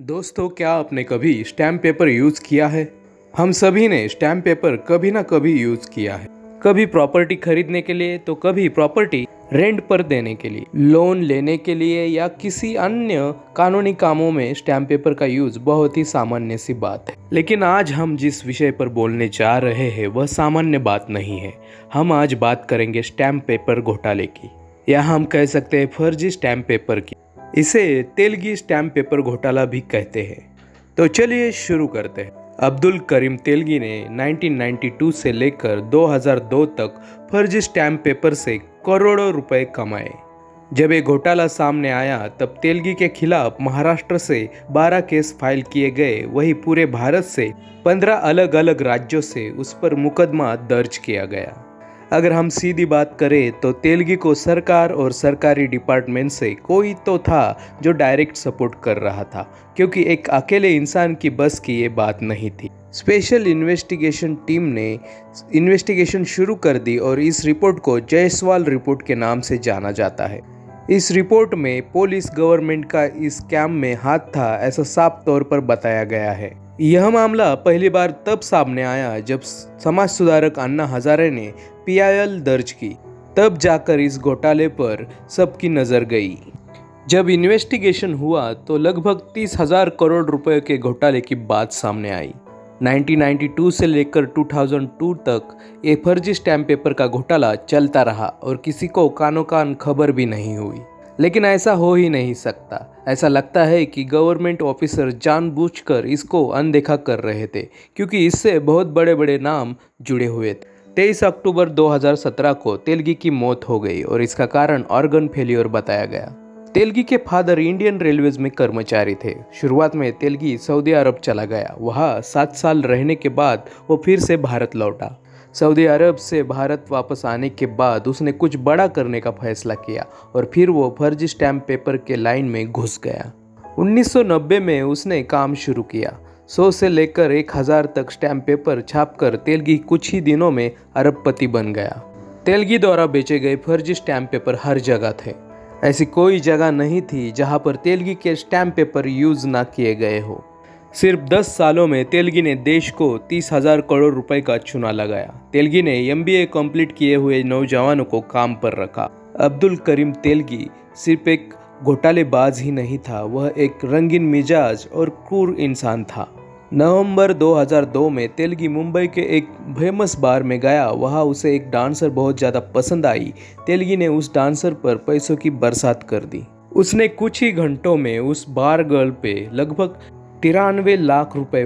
दोस्तों, क्या आपने कभी स्टैम्प पेपर यूज़ किया है? हम सभी ने स्टैम्प पेपर कभी ना कभी यूज़ किया है। कभी प्रॉपर्टी खरीदने के लिए तो कभी प्रॉपर्टी रेंट पर देने के लिए, लोन लेने के लिए या किसी अन्य कानूनी कामों में स्टैम्प पेपर का यूज़ बहुत ही सामान्य सी बात है। लेकिन आज हम जिस विषय पर बोलने जा रहे हैं वह सामान्य बात नहीं है। हम आज बात करेंगे स्टैम्प पेपर घोटाले की, या हम कह सकते हैं फर्जी स्टैम्प पेपर की। इसे तेलगी स्टैम्प पेपर घोटाला भी कहते हैं। तो चलिए शुरू करते हैं। अब्दुल करीम तेलगी ने 1992 से लेकर 2002 तक फर्जी स्टैम्प पेपर से करोड़ों रुपए कमाए। जब ये घोटाला सामने आया तब तेलगी के खिलाफ महाराष्ट्र से 12 केस फाइल किए गए, वहीं पूरे भारत से 15 अलग अलग राज्यों से उस पर मुकदमा दर्ज किया गया। अगर हम सीधी बात करें तो तेलगी को सरकार और सरकारी डिपार्टमेंट से कोई तो था जो डायरेक्ट सपोर्ट कर रहा था, क्योंकि एक अकेले इंसान की बस की ये बात नहीं थी। स्पेशल इन्वेस्टिगेशन टीम ने इन्वेस्टिगेशन शुरू कर दी और इस रिपोर्ट को जायसवाल रिपोर्ट के नाम से जाना जाता है। इस रिपोर्ट में पुलिस गवर्नमेंट का इस स्कैम में हाथ था, ऐसा साफ तौर पर बताया गया है। यह मामला पहली बार तब सामने आया जब समाज सुधारक अन्ना हजारे ने PIL दर्ज की। तब जाकर इस घोटाले पर सबकी नज़र गई। जब इन्वेस्टिगेशन हुआ तो लगभग 30,000 करोड़ रुपए के घोटाले की बात सामने आई। 1992 से लेकर 2002 तक ये फर्जी स्टैम्प पेपर का घोटाला चलता रहा और किसी को कानो कान खबर भी नहीं हुई। लेकिन ऐसा हो ही नहीं सकता। ऐसा लगता है कि गवर्नमेंट ऑफिसर जानबूझकर इसको अनदेखा कर रहे थे, क्योंकि इससे बहुत बड़े बड़े नाम जुड़े हुए थे। 23 अक्टूबर 2017 को तेलगी की मौत हो गई और इसका कारण ऑर्गन फेलियर बताया गया। तेलगी के फादर इंडियन रेलवेज में कर्मचारी थे। शुरुआत में तेलगी सऊदी अरब चला गया। वहाँ 7 साल रहने के बाद वो फिर से भारत लौटा। सऊदी अरब से भारत वापस आने के बाद उसने कुछ बड़ा करने का फैसला किया और फिर वो फर्जी स्टैम्प पेपर के लाइन में घुस गया। 1990 में उसने काम शुरू किया। 100 से लेकर 1000 तक स्टैम्प पेपर छापकर तेलगी कुछ ही दिनों में अरबपति बन गया। तेलगी द्वारा बेचे गए फर्जी स्टैम्प पेपर हर जगह थे। ऐसी कोई जगह नहीं थी जहां पर तेलगी के स्टैम्प पेपर यूज ना किए गए हो। सिर्फ 10 सालों में तेलगी ने देश को 30,000 करोड़ रुपए का चूना लगाया। तेलगी ने MBA कंप्लीट किए हुए नौजवानों को काम पर रखा। अब्दुल करीम तेलगी सिर्फ एक घोटालेबाज ही नहीं था, वह एक रंगीन मिजाज और क्रूर इंसान था। नवंबर 2002 में तेलगी मुंबई के एक फेमस बार में गया। वहाँ उसे एक डांसर बहुत ज़्यादा पसंद आई। तेलगी ने उस डांसर पर पैसों की बरसात कर दी। उसने कुछ ही घंटों में उस बार गर्ल पे लगभग 93 लाख रुपए